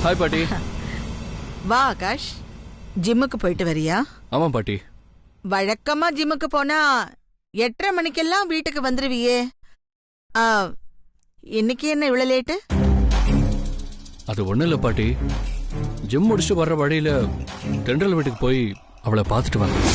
Hi பாட்டி. வா ஆகாஷ், ஜிம்முக்கு போயிட்டு வரியா? ஆமா பாட்டி. வழக்கமா ஜிம்முக்கு போனா 8:30 மணிக்கெல்லாம் வீட்டுக்கு வந்துருவியே. இன்னைக்கு என்ன இவ்வளவு லேட்டு? அது ஒண்ணு இல்ல பாட்டி, ஜிம் முடிச்சுட்டு வர்ற வழியில தென்றல் வீட்டுக்கு போய் அவளை பார்த்துட்டு வந்தேன்.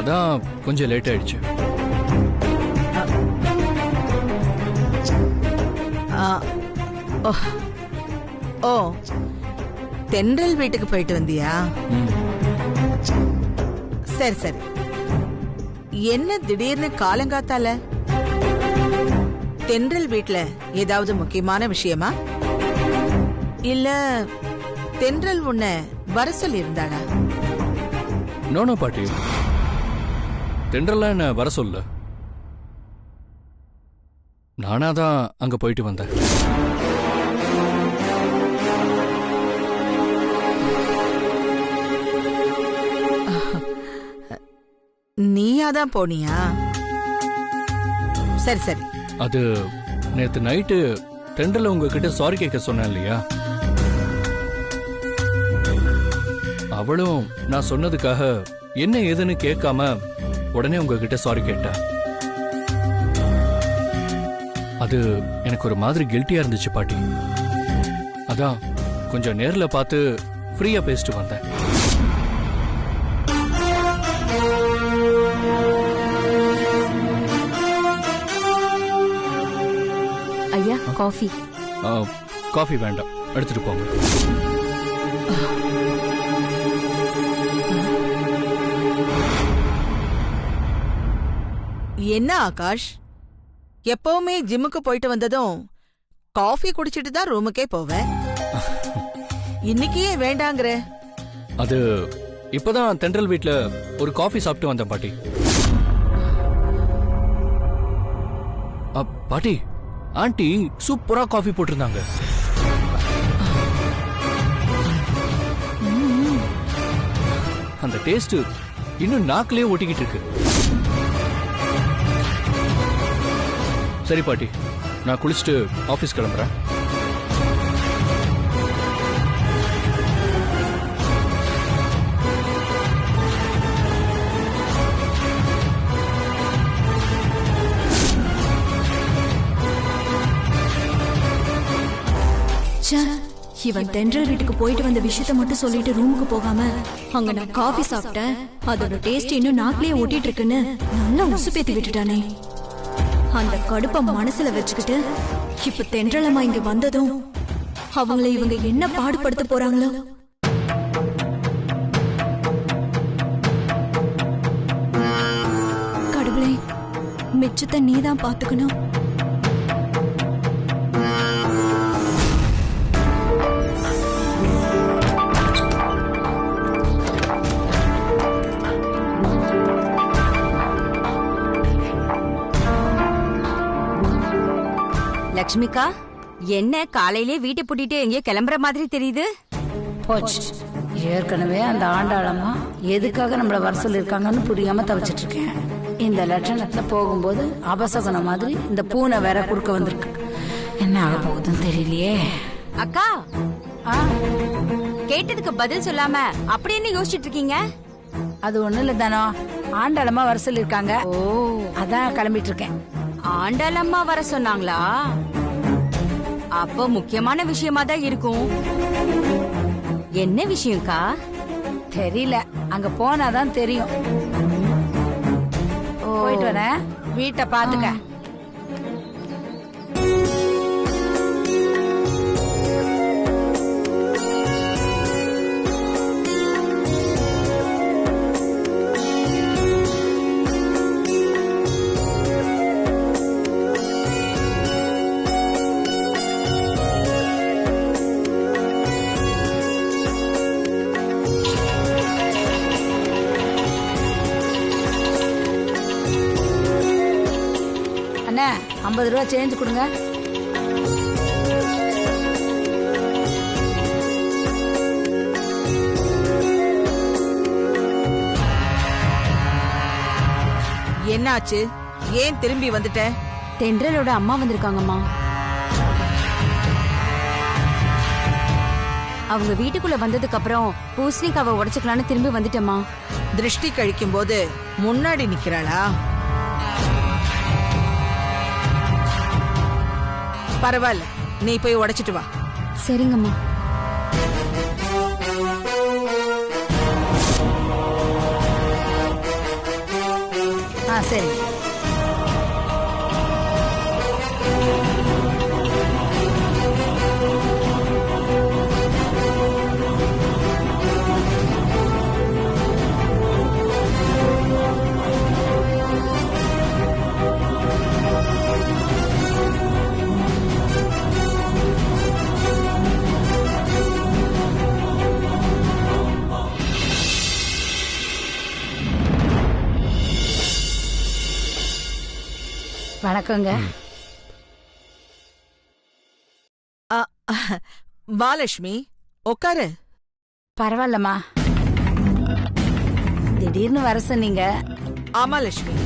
அதான் கொஞ்சம் லேட் ஆயிடுச்சு. ஓ, தென்றல் வீட்டுக்கு போயிட்டு வந்தியா? சரி சரி. என்ன திடீர்னு காலங்காத்தால? தென்றல் வீட்ல ஏதாவது முக்கியமான விஷயமா? இல்ல தென்றல் உன்னை வர சொல்லி இருந்தாளா? நோனோ பாட்டி, தென்றல்லாம் என்ன வர சொல்ல. நானாதான் அங்க போயிட்டு வந்தேன். நீயாதான் போனியா? சரி சரி. அது நேத்து நைட்டு தென்றல் உங்ககிட்ட சாரி கேட்க சொன்னேன் இல்லையா? அவளும் நான் சொன்னதுக்காக என்ன ஏதுன்னு கேட்காம உடனே உங்ககிட்ட சாரி கேட்டா. அது எனக்கு ஒரு மாதிரி கில்ட்டியா இருந்துச்சு பாட்டி. அதான் கொஞ்சம் நேர்ல பார்த்து ஃப்ரீயா பேசிட்டு வந்தேன். ஐயா, காஃபி. காஃபி வேண்டாம், எடுத்துட்டு போங்க. என்ன ஆகாஷ், எப்பவுமே ஜிம்முக்கு போயிட்டு வந்ததும் காஃபி குடிச்சிட்டு தான் ரூமுக்கே போவேன். இன்னைக்கு ஏன் வேண்டாங்கிற? அது இப்பதான் தென்றல் வீட்ல ஒரு காஃபி சாப்பிட்டு வந்தேன் பாட்டி. பாட்டி, ஆண்டி சூப்பரா காஃபி போட்டிருந்தாங்க. அந்த டேஸ்ட் இன்னும் நாக்கிலே ஒட்டிக்கிட்டு இருக்கு. சரி பாட்டி, நான் குளிச்சுட்டு ஆபீஸ் கிளம்புறேன். இவன் தென்றல் வீட்டுக்கு போயிட்டு வந்த விஷயத்த மட்டும் சொல்லிட்டு ரூமுக்கு போகாம அங்க நான் காஃபி சாப்பிட்டேன், அதோட டேஸ்ட் இன்னும் நாக்கிலேயே ஒட்டிட்டு இருக்குன்னு நல்லா உசுப்பேத்தி விட்டுட்டானே. அந்த கடுப்ப மனசுல வச்சுக்கிட்டு இப்ப தென்றலம்மா இங்க வந்ததும் அவங்களை இவங்க என்ன பாடுபடுத்த போறாங்களோ. கடவுளே, மிச்சத்தை நீதான் பாத்துக்கணும். லட்சுமிக்கா, என்ன காலையிலே வீட்டை பூட்டிட்டு எங்கேயோ கிளம்புற மாதிரி தெரியுது? போச்சு. ஏற்கனவே அந்த ஆண்டாளம்மா எதுக்காக நம்மள வர சொல்லிருக்காங்கன்னு புரியாம தவிச்சிட்டு இருக்கேன். இந்த லட்சணத்துல போகும்போது அபசகுன மாதிரி இந்த பூனை வேற குறுக்க வந்திருக்கு. என்ன ஆக போகுதுன்னு தெரியலையே. அக்கா, கேட்டதுக்கு பதில் சொல்லாம அப்படி என்ன யோசிச்சுட்டு இருக்கீங்க? அது ஒண்ணு இல்ல தானோ, ஆண்டாளம்மா வர சொல்லிருக்காங்க. ஓ, அதான் கிளம்பிட்டு இருக்கேன். ஆண்டாளம்மா வர சொன்னாங்களா? அப்போ முக்கியமான விஷயமா தான் இருக்கும். என்ன விஷயம்க்கா? தெரியல, அங்க போனாதான் தெரியும். போயிட்டு வரேன், வீட்டை பாத்துக்க. அண்ணா, 50 ரூபா சேஞ்ச் கொடுங்க. என்னாச்சு? ஏன் திரும்பி வந்துட்ட? தென்றலோட அம்மா வந்திருக்காங்கம்மா. அவங்க வீட்டுக்குள்ள வந்ததுக்கு அப்புறம் பூசணிக்காவை உடைச்சுக்கலான்னு திரும்பி வந்துட்டேம்மா. திருஷ்டி கழிக்கும் போது முன்னாடி நிக்கிறாளா? பரவாயில்ல, நீ போய் உடைச்சிட்டு வா. சரிங்கம்மா. சரி. வணக்கங்க. வா லட்சுமி, உட்காரு. பரவாயில்லம்மா, திடீர்னு வர சொன்னீங்க. ஆமா லட்சுமி,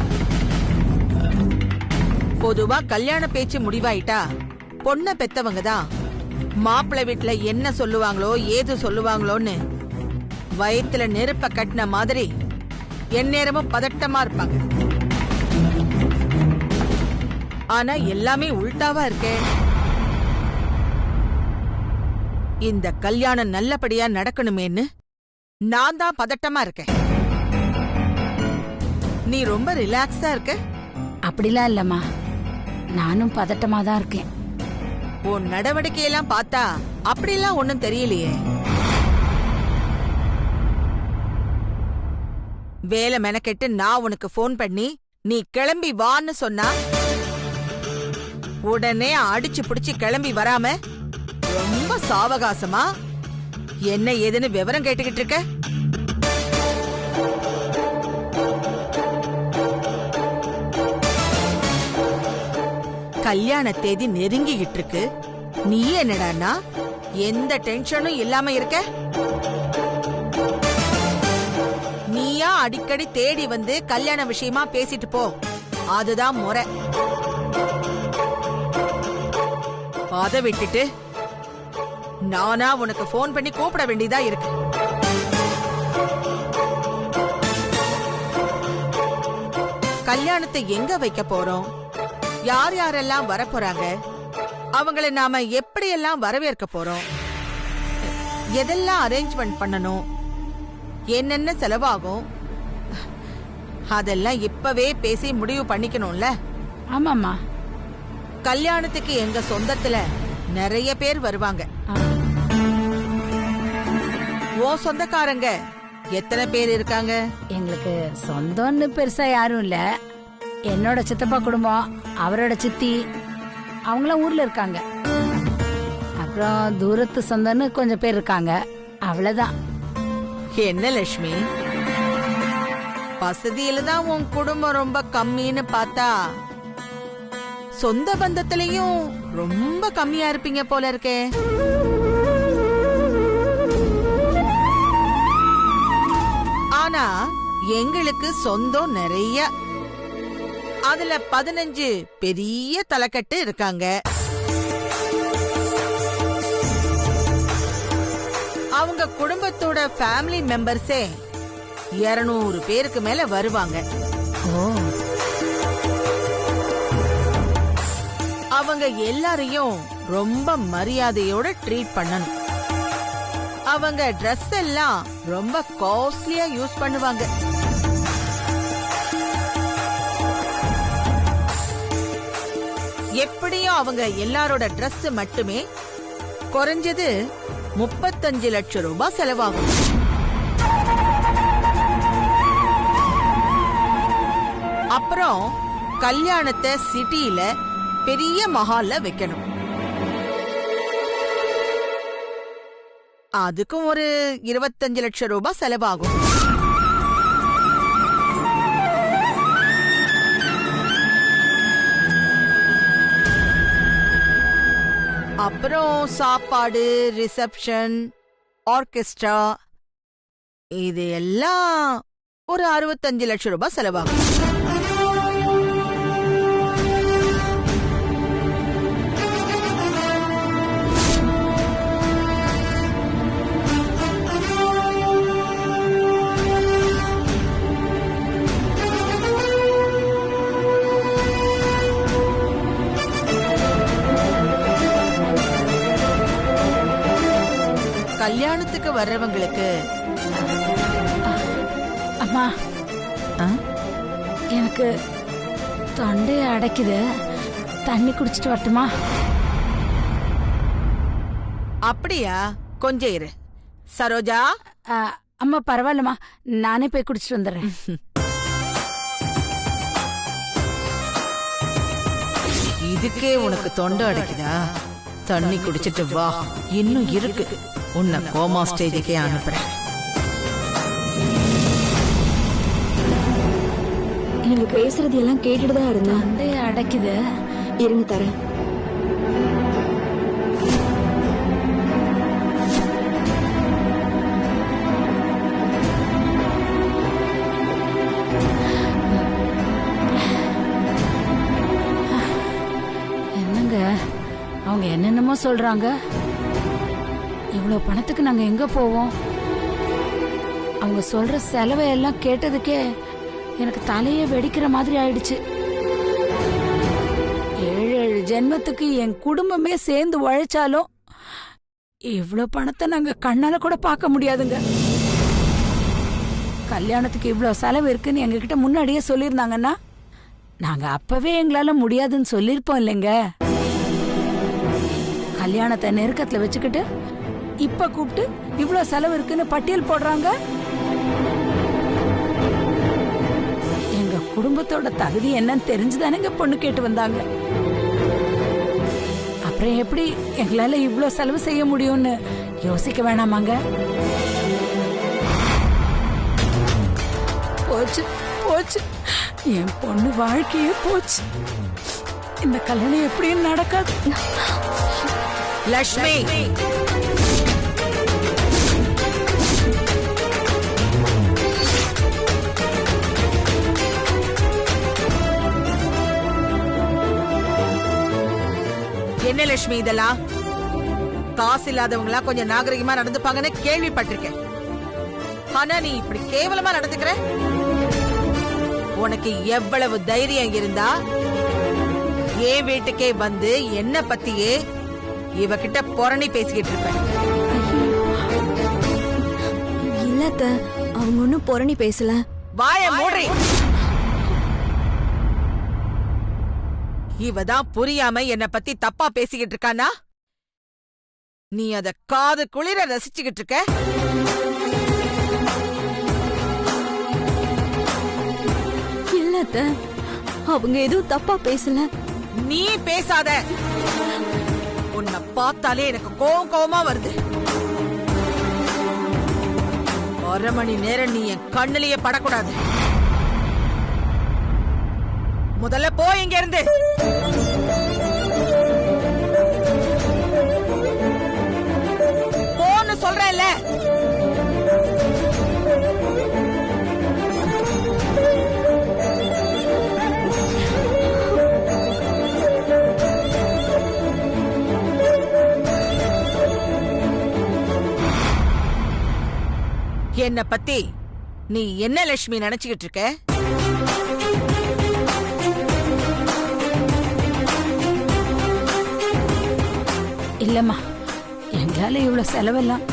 பொதுவா கல்யாண பேச்சு முடிவாயிட்டா பொண்ண பெத்தவங்க தான் மாப்பிள்ளை வீட்டுல என்ன சொல்லுவாங்களோ ஏது சொல்லுவாங்களோன்னு வயித்துல நெருப்ப கட்டின மாதிரி எந்நேரமும் பதட்டமா இருப்பாங்க. ஆனா எல்லாமே உள்டாவா இருக்கே. இந்த கல்யாணம் நல்லபடியா நடக்கணுமேன்னு நான் தான் பதட்டமா இருக்கேன். நீ ரொம்ப ரிலாக்ஸா இருக்க. அப்படிலாம் இல்லம்மா, நானும் பதட்டமா தான் இருக்கேன். உன் நடவடிக்கையெல்லாம் பார்த்தா அப்படிலாம் ஒண்ணும் தெரியலையே. வேலை மெனக்கெட்டு நான் உனக்கு போன் பண்ணி நீ கிளம்பி வான்னு சொன்னா உடனே அடிச்சு பிடிச்சு கிளம்பி வராம ரொம்ப சாவகாசமா என்ன ஏதுன்னு விவரம் கேட்டுக்கிட்டு இருக்க. கல்யாண தேதி நெருங்கிக்கிட்டு இருக்கு. நீ என்னடான்னா எந்த டென்ஷனும் இல்லாம இருக்க. நீயா அடிக்கடி தேடி வந்து கல்யாண விஷயமா பேசிட்டு போ, அதுதான் முறை. அதை விட்டுட்டு நானா உனக்கு போன் பண்ணி கூப்பிட வேண்டியதா இருக்கு. கல்யாணத்தை எங்க வைக்க போறோம், யார் யாரெல்லாம் வரப்போறாங்க, அவங்களை நாம எப்படியெல்லாம் வரவேற்க போறோம், எதெல்லாம் அரேஞ்ச்மெண்ட் பண்ணணும், என்னென்ன செலவாகும், அதெல்லாம் இப்பவே பேசி முடிவு பண்ணிக்கணும்ல. ஆமாம்மா, கல்யாணத்துக்கு எங்க சொந்தத்துல நிறைய பேர் வருவாங்க. ஓ சொந்தக்காரங்க எத்தனை பேர் இருக்காங்க? எங்களுக்கு சொந்தம்னு பெருசா யாரும் இல்ல. என்னோட சித்தப்பா குடும்பம், அவரோட சித்தி, அவங்களாம் ஊர்ல இருக்காங்க. அப்புறம் தூரத்து சொந்தம்னு கொஞ்சம் பேர் இருக்காங்க. அவ்வளவுதான். என்ன லட்சுமி, வசதியில தான் உன் குடும்பம் ரொம்ப கம்மின்னு பார்த்தா சொந்த பந்தத்திலையும் ரொம்ப கம்மியா இருப்பீங்க போல இருக்கே. ஆனா எங்களுக்கு சொந்தம் நிறைய. அதுல 15 பெரிய தலைக்கட்டு இருக்காங்க. அவங்க குடும்பத்தோட ஃபேமிலி மெம்பர்ஸே 200 பேருக்கு மேல வருவாங்க. அவங்க எல்லாரையும் ரொம்ப மரியாதையோட ட்ரீட் பண்ணணும். அவங்க Dress எல்லாம் ரொம்ப காஸ்ட்லியா யூஸ் பண்ணுவாங்க. எப்படியும் அவங்க எல்லாரோட Dress மட்டுமே குறைஞ்சது 35 லட்சம் ரூபாய் செலவாகும். அப்புறம் கல்யாணத்தை சிட்டியில பெரிய மஹால்ல வைக்கணும். அதுக்கும் ஒரு 25 லட்சம் ரூபாய் செலவாகும். அப்புறம் சாப்பாடு, ரிசப்ஷன், ஆர்கெஸ்ட்ரா, இது எல்லாம் ஒரு 65 லட்சம் ரூபாய் செலவாகும். வர்றவங்களுக்கு அம்மா எனக்கு தொண்டையை அடைக்குது, தண்ணி குடிச்சிட்டு வரட்டுமா? அப்படியா? கொஞ்சம் இரு சரோஜா. அம்மா பரவாயில்லம்மா, நானே போய் குடிச்சிட்டு வந்துடுறேன். இதுக்கே உனக்கு தொண்டை அடைக்குதா? தண்ணி குடிச்சிட்டு வா, இன்னும் இருக்கு. உன்னை கோமா ஸ்டேஜுக்கே அனுப்புறேன். நீங்க பேசுறது எல்லாம் கேட்டுட்டு தான் இருந்தேன். தொண்டையை அடைக்குது, இருங்க தரேன். என்னங்க அவங்க என்னென்னமோ சொல்றாங்க. இவ்வளவு பணத்துக்கு நாங்க எங்க போவோம்? அவங்க சொல்ற செலவை எல்லாம் கேட்டதுக்கே எனக்கு தலையே வெடிக்கிற மாதிரி ஆயிடுச்சு. 7 ஜென்மத்துக்கு என் குடும்பமே சேர்ந்து உழைச்சாலும் இவ்வளவு பணத்தை நாங்க கண்ணால கூட பார்க்க முடியாதுங்க. கல்யாணத்துக்கு இவ்வளவு செலவு இருக்குன்னு எங்ககிட்ட முன்னாடியே சொல்லியிருந்தாங்கன்னா நாங்க அப்பவே எங்களால முடியாதுன்னு சொல்லிருப்போம் இல்லைங்க. கல்யாணத்தை நெருக்கத்துல வச்சுக்கிட்டு இப்ப கூப்பிட்டு இவ்வளவு செலவு இருக்குன்னு பட்டியல் போடுறாங்க. எங்க குடும்பத்தோட தகுதி என்னன்னு தெரிஞ்சுதானேங்க பொண்ணு கேட்டு வந்தாங்க. அப்புறம் எப்படி எங்களால இவ்வளவு செலவு செய்ய முடியும்னு யோசிக்க வேணாமாங்க? போச்சு போச்சு, என் பொண்ணு வாழ்க்கையே போச்சு. இந்த கல்யாணம் எப்படியும் நடக்காது. லட்சுமி, என்ன லட்சுமி இதெல்லாம்? காசு இல்லாதவங்களா கொஞ்சம் நாகரிகமா நடந்துப்பாங்கன்னு கேள்விப்பட்டிருக்கேன். ஆனா நீ இப்படி கேவலமா நடந்துக்கிற. உனக்கு எவ்வளவு தைரியம் இருந்தா என் வீட்டுக்கே வந்து என்ன பத்தியே இவகிட்ட புரணி பேசிக்கிட்டு இருப்ப? இல்லத்த, அவங்க ஒன்னும் புரணி பேசல. வாய மூடி. இவதான் புரியாம என்ன பத்தி தப்பா பேசிக்கிட்டு இருக்கானா? நீ அத காது குளிர ரசிச்சுக்கிட்டு இருக்க. இல்லத்த, அவங்க எதுவும் தப்பா பேசல. நீ பேசாத. உன்னை பார்த்தாலே எனக்கு கோவமா வருது. 1/2 மணி நேரம் நீ என் கண்ணிலேயே படக்கூடாது. முதல்ல போ இங்க இருந்து. போன்னு சொல்றேன்ல. என்ன பத்தி நீ என்ன லட்சுமி நினைச்சுக்கிட்டு இருக்க? இல்லம்மா, எங்களால இவ்வளவு செலவெல்லாம்.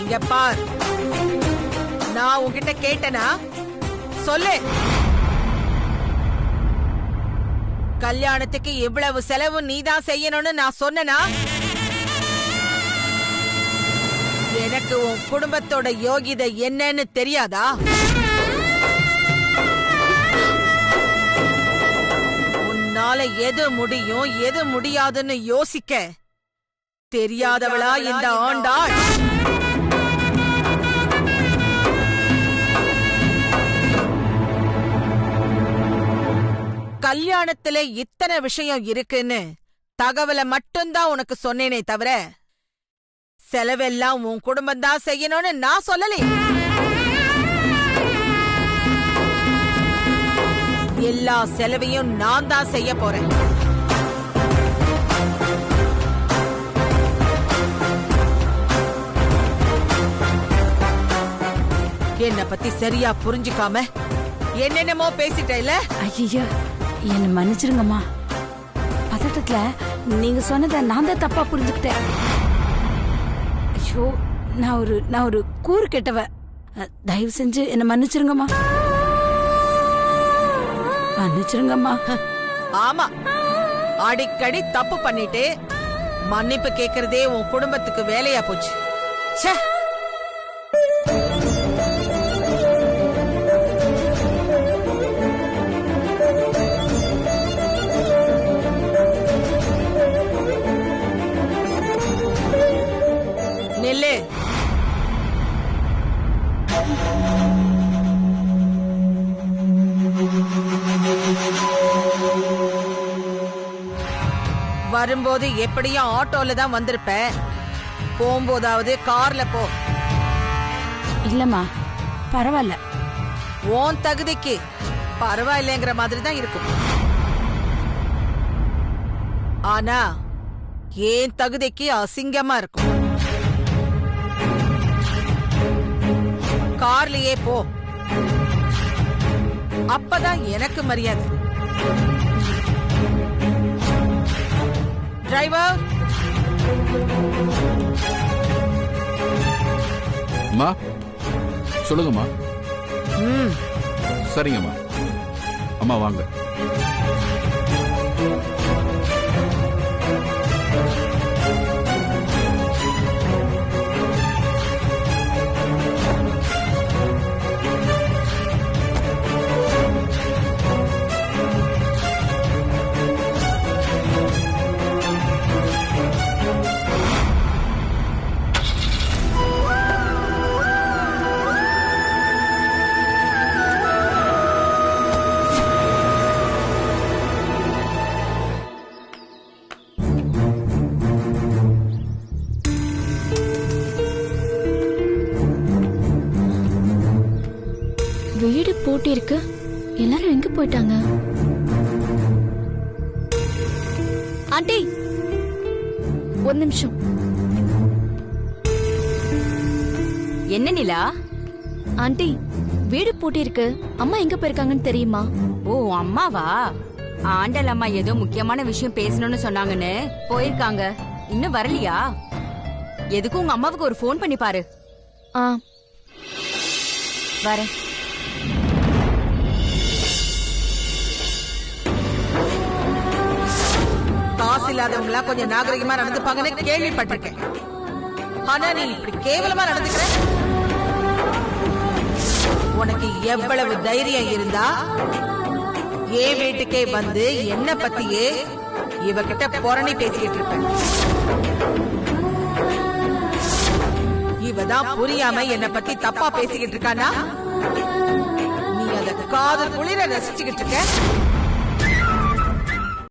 இங்க பார், நான் உன்கிட்ட கேட்டனா சொல்லு. கல்யாணத்துக்கு இவ்வளவு செலவு நீதான் செய்யணும்னு நான் சொன்னனா? எனக்கு உன் குடும்பத்தோட யோகிதை என்னன்னு தெரியாதா? உன்னால எது முடியும் எது முடியாதுன்னு யோசிக்க தெரியாதவளா இந்த ஆண்டாள்? கல்யாணத்துல இத்தனை விஷயம் இருக்குன்னு தகவலை மட்டும்தான் உனக்கு சொன்னேனே தவிர செலவெல்லாம் உன் குடும்பம் தான் செய்யணும்னு நான் சொல்லலே. எல்லா செலவையும் நான் தான் செய்ய போறேன். என்ன பத்தி சரியா புரிஞ்சுக்காம என்னென்னமோ பேசிட்டேல. ஐயா, என்ன மன்னிச்சிருங்கம்மா. பதட்டத்துல நீங்க சொன்னதை நான் தான் தப்பா புரிஞ்சுக்கிட்டேன். ஐயோ, நான் ஒரு கூறு கெட்டவ. தயவு செஞ்சு என்ன மன்னிச்சிருங்கம்மா. மன்னிச்சிருங்கம்மா. ஆமா, அடிக்கடி தப்பு பண்ணிட்டு மன்னிப்பு கேக்குறதே உன் குடும்பத்துக்கு வேலையா போச்சு. ச்சே. நெல்லு. வரும்போது எப்படியும் ஆட்டோல தான் வந்திருப்ப, போகும்போதாவது கார்ல போ. இல்லம்மா, பரவாயில்ல. உன் தகுதிக்கு பரவாயில்லைங்கிற மாதிரி தான் இருக்கும். ஆனா ஏன் தகுதிக்கு அசிங்கமா இருக்கும். கார்லயே போ, அப்பதான் எனக்கு மரியாதை. டிரைவர். அம்மா சொல்லுங்கம்மா. ம், சரிங்கம்மா. அம்மா வாங்க. வீடு பூட்டி இருக்கு. எல்லாரும் எங்க போயிட்டாங்க? ஆண்டி, ஒரு நிமிஷம். என்ன நிலா? ஆண்டி, வீடு பூட்டி இருக்கு. அம்மா எங்க போயிருக்காங்கன்னு தெரியுமா? ஓ அம்மாவா? ஆண்டல் அம்மா ஏதோ முக்கியமான விஷயம் பேசணும்னு சொன்னாங்கன்னு போயிருக்காங்க. இன்னும் வரலையா? எதுக்கும் உங்க அம்மாவுக்கு ஒரு ஃபோன் பண்ணி பாரு. ஆ, வரேன். காசு இல்லாதவங்களா கொஞ்சம் நாகரிகமா நடந்துப்பாங்கன்னு கேள்விப்பட்டிருக்கேன். ஆனா நீ இப்படி கேவலமா நடந்துக்கிற. உனக்கு எவ்வளவு தைரியம் இருந்தா என் வீட்டுக்கே வந்து என்ன பத்தியே இவகிட்ட புரணி பேசிக்கிட்டு இருப்ப. இவதான் புரியாம என்ன பத்தி தப்பா பேசிக்கிட்டு இருக்கானா? நீ அத காதல் குளிர ரசிச்சுக்கிட்டு இருக்க.